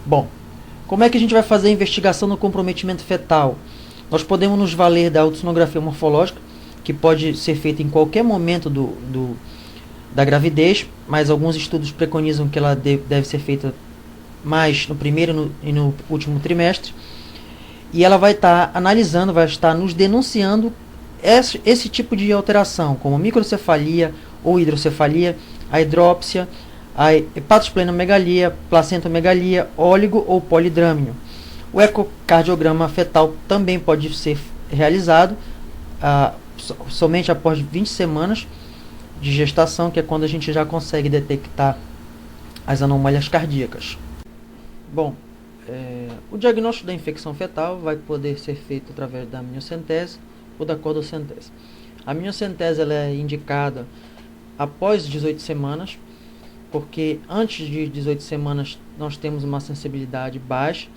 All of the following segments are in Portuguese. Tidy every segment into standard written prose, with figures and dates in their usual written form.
Bom, como é que a gente vai fazer a investigação no comprometimento fetal? Nós podemos nos valer da ultrassonografia morfológica, que pode ser feita em qualquer momento da gravidez, mas alguns estudos preconizam que ela deve ser feita mais no primeiro e no último trimestre. E ela vai estar analisando, vai estar nos denunciando esse tipo de alteração, como microcefalia ou hidrocefalia, a hidrópsia, a hepatosplenomegalia, placentamegalia, óligo ou polidrâmino. O ecocardiograma fetal também pode ser realizado somente após 20 semanas de gestação, que é quando a gente já consegue detectar as anomalias cardíacas. Bom, o diagnóstico da infecção fetal vai poder ser feito através da amniocentese ou da cordocentese. A amniocentese ela é indicada após 18 semanas, porque antes de 18 semanas nós temos uma sensibilidade baixa.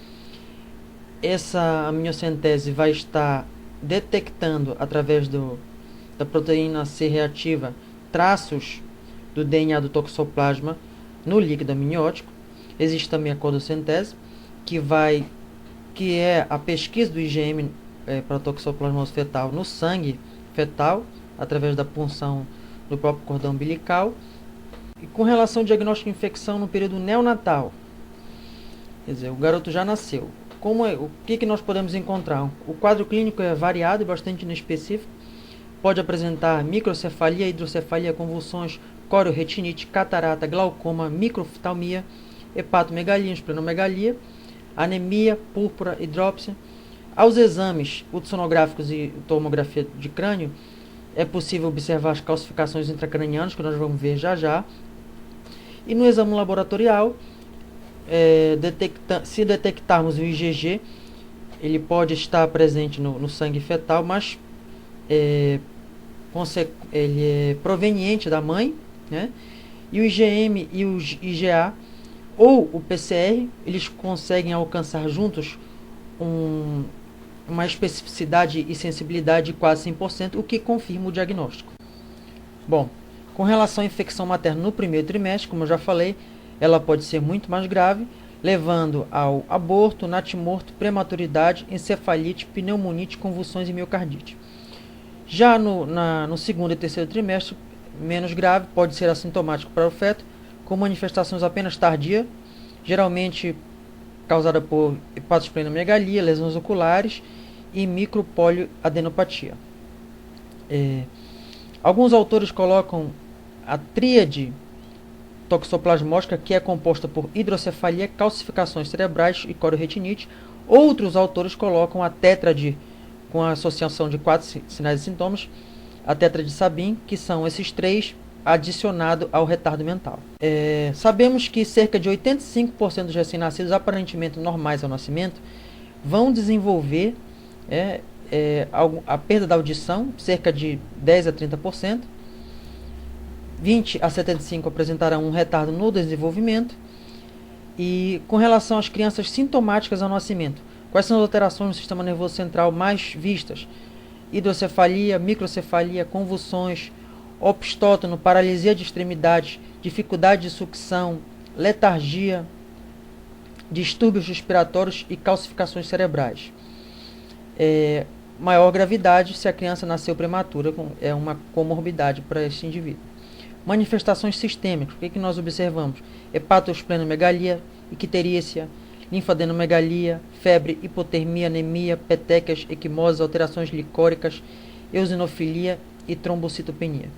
Essa amniocentese vai estar detectando, através da proteína C reativa, traços do DNA do toxoplasma no líquido amniótico. Existe também a cordocentese, que é a pesquisa do IgM para toxoplasmose fetal no sangue fetal, através da punção do próprio cordão umbilical. E com relação ao diagnóstico de infecção no período neonatal, quer dizer, o garoto já nasceu. O que nós podemos encontrar? O quadro clínico é variado e bastante inespecífico. Pode apresentar microcefalia, hidrocefalia, convulsões, corioretinite, catarata, glaucoma, microoftalmia, hepatomegalia, esplenomegalia, anemia, púrpura, hidrópsia. Aos exames ultrassonográficos e tomografia de crânio, é possível observar as calcificações intracranianas, que nós vamos ver já já. E no exame laboratorial, se detectarmos o IgG, ele pode estar presente no sangue fetal, mas ele é proveniente da mãe, né? E o IgM e o IgA ou o PCR, eles conseguem alcançar juntos uma especificidade e sensibilidade de quase 100%, o que confirma o diagnóstico. Bom, com relação à infecção materna no primeiro trimestre, como eu já falei, ela pode ser muito mais grave, levando ao aborto, natimorto, prematuridade, encefalite, pneumonite, convulsões e miocardite. Já no segundo e terceiro trimestre, menos grave, pode ser assintomático para o feto, com manifestações apenas tardias, geralmente causada por hepatosplenomegalia, lesões oculares e micropolioadenopatia. Alguns autores colocam a tríade toxoplasmótica, que é composta por hidrocefalia, calcificações cerebrais e corioretinite. Outros autores colocam a tétrade, com a associação de 4 sinais e sintomas, a tétrade Sabin, que são esses 3 adicionado ao retardo mental. Sabemos que cerca de 85% dos recém-nascidos aparentemente normais ao nascimento vão desenvolver a perda da audição, cerca de 10 a 30%. 20 a 75% apresentarão um retardo no desenvolvimento. E com relação às crianças sintomáticas ao nascimento, quais são as alterações no sistema nervoso central mais vistas? Hidrocefalia, microcefalia, convulsões, obstótono, paralisia de extremidades, dificuldade de sucção, letargia, distúrbios respiratórios e calcificações cerebrais. Maior gravidade se a criança nasceu prematura, é uma comorbidade para esse indivíduo. Manifestações sistêmicas, o que nós observamos? Hepatosplenomegalia, icterícia, linfadenomegalia, febre, hipotermia, anemia, petecas, equimose, alterações licóricas, eosinofilia e trombocitopenia.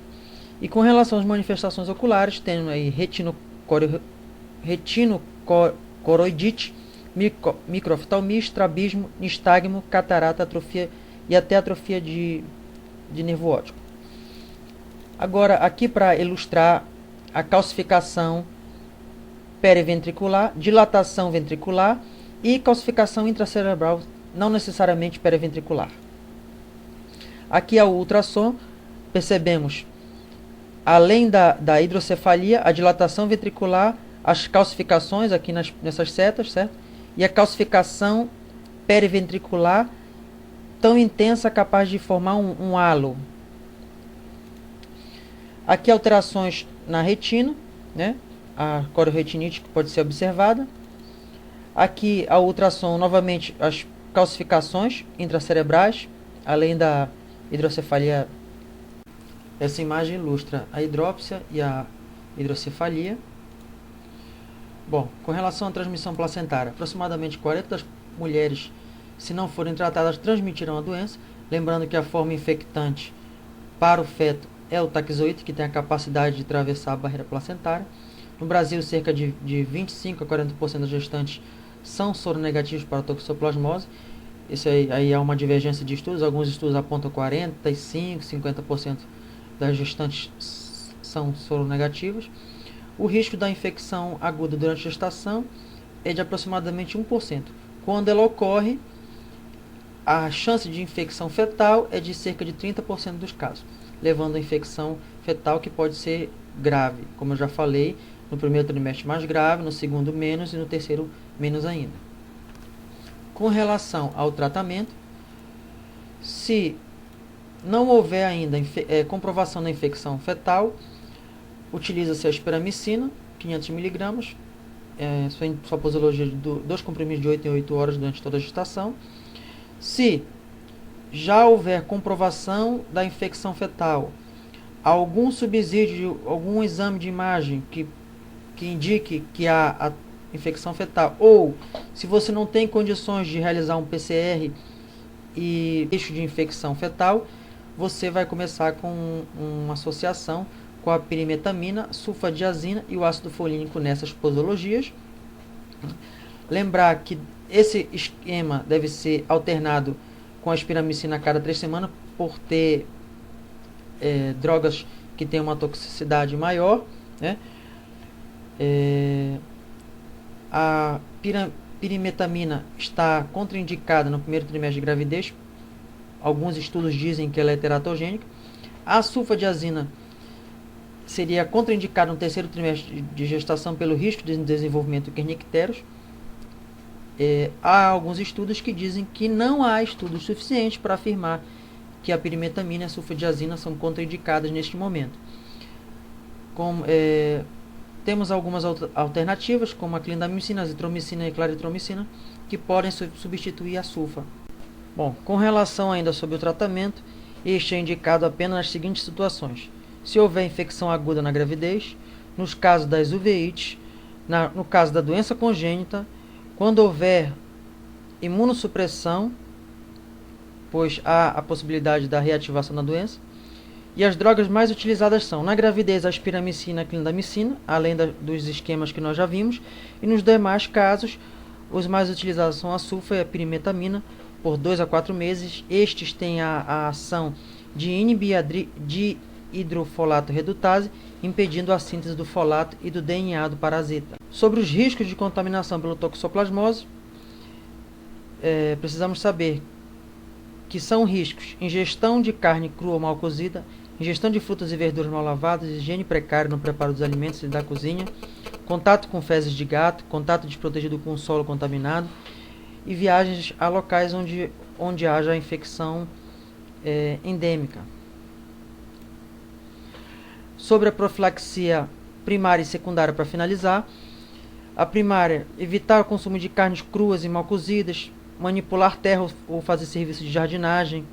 E com relação às manifestações oculares, temos aí retinocoroidite, microoftalmia, estrabismo, nistagmo, catarata, atrofia e até atrofia de nervo óptico. Agora, aqui para ilustrar a calcificação periventricular, dilatação ventricular e calcificação intracerebral, não necessariamente periventricular. Aqui é o ultrassom, percebemos, além da hidrocefalia, a dilatação ventricular, as calcificações aqui nessas setas, certo? E a calcificação periventricular tão intensa, capaz de formar um halo. Aqui alterações na retina, né? A corioretinite que pode ser observada. Aqui a ultrassom, novamente, as calcificações intracerebrais, além da hidrocefalia. Essa imagem ilustra a hidrópsia e a hidrocefalia. Bom, com relação à transmissão placentária, aproximadamente 40 das mulheres, se não forem tratadas, transmitirão a doença. Lembrando que a forma infectante para o feto é o taquizoide, que tem a capacidade de atravessar a barreira placentária. No Brasil, cerca de 25 a 40% das gestantes são soronegativos para a toxoplasmose. Isso aí é uma divergência de estudos. Alguns estudos apontam 45, 50% das gestantes são soronegativas. O risco da infecção aguda durante a gestação é de aproximadamente 1%. Quando ela ocorre, a chance de infecção fetal é de cerca de 30% dos casos, levando a infecção fetal, que pode ser grave, como eu já falei, no primeiro trimestre mais grave, no segundo menos e no terceiro menos ainda. Com relação ao tratamento, se não houver ainda comprovação da infecção fetal, utiliza-se a espiramicina, 500 mg, sua posologia de 2 comprimidos de 8 em 8 horas durante toda a gestação. Se já houver comprovação da infecção fetal, algum subsídio, algum exame de imagem que indique que há a infecção fetal, ou se você não tem condições de realizar um PCR e risco de infecção fetal, você vai começar com uma associação com a pirimetamina, sulfadiazina e o ácido folínico nessas posologias. Lembrar que esse esquema deve ser alternado com a espiramicina a cada 3 semanas, por ter drogas que têm uma toxicidade maior, né? A pirimetamina está contraindicada no primeiro trimestre de gravidez. Alguns estudos dizem que ela é teratogênica. A sulfadiazina seria contraindicada no terceiro trimestre de gestação pelo risco de desenvolvimento de kernicterus. Há alguns estudos que dizem que não há estudos suficientes para afirmar que a pirimetamina e a sulfadiazina são contraindicadas neste momento. Temos algumas alternativas, como a clindamicina, azitromicina e claritromicina, que podem substituir a sulfa. Bom, com relação ainda sobre o tratamento, este é indicado apenas nas seguintes situações: se houver infecção aguda na gravidez, nos casos das uveites, no caso da doença congênita, quando houver imunossupressão, pois há a possibilidade da reativação da doença. E as drogas mais utilizadas são, na gravidez, a espiramicina e a clindamicina, além dos esquemas que nós já vimos. E nos demais casos, os mais utilizados são a sulfa e a pirimetamina, por 2 a 4 meses. Estes têm a ação de inibir a hidrofolato redutase, impedindo a síntese do folato e do DNA do parasita. Sobre os riscos de contaminação pelo toxoplasmose, precisamos saber que são riscos: ingestão de carne crua ou mal cozida, ingestão de frutas e verduras mal lavadas, higiene precária no preparo dos alimentos e da cozinha, contato com fezes de gato, contato desprotegido com o solo contaminado e viagens a locais onde haja infecção endêmica. Sobre a profilaxia primária e secundária, para finalizar: a primária, evitar o consumo de carnes cruas e mal cozidas, manipular terra ou fazer serviço de jardinagem,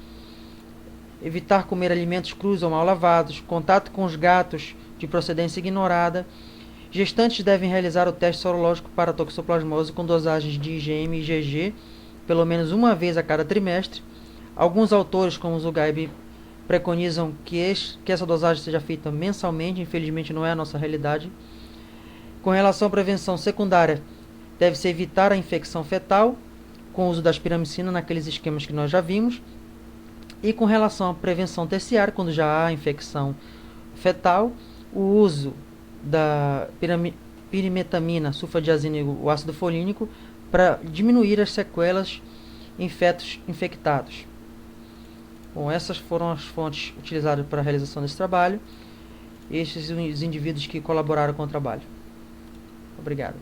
evitar comer alimentos crus ou mal lavados, contato com os gatos de procedência ignorada. Gestantes devem realizar o teste sorológico para toxoplasmose com dosagens de IgM e IgG pelo menos uma vez a cada trimestre. Alguns autores, como o Zugaib, preconizam que essa dosagem seja feita mensalmente. Infelizmente não é a nossa realidade. Com relação à prevenção secundária, deve-se evitar a infecção fetal com o uso da espiramicina naqueles esquemas que nós já vimos. E com relação à prevenção terciária, quando já há infecção fetal, o uso da pirimetamina, sulfadiazina e o ácido folínico para diminuir as sequelas em fetos infectados. Bom, essas foram as fontes utilizadas para a realização desse trabalho. Estes são os indivíduos que colaboraram com o trabalho. Obrigado.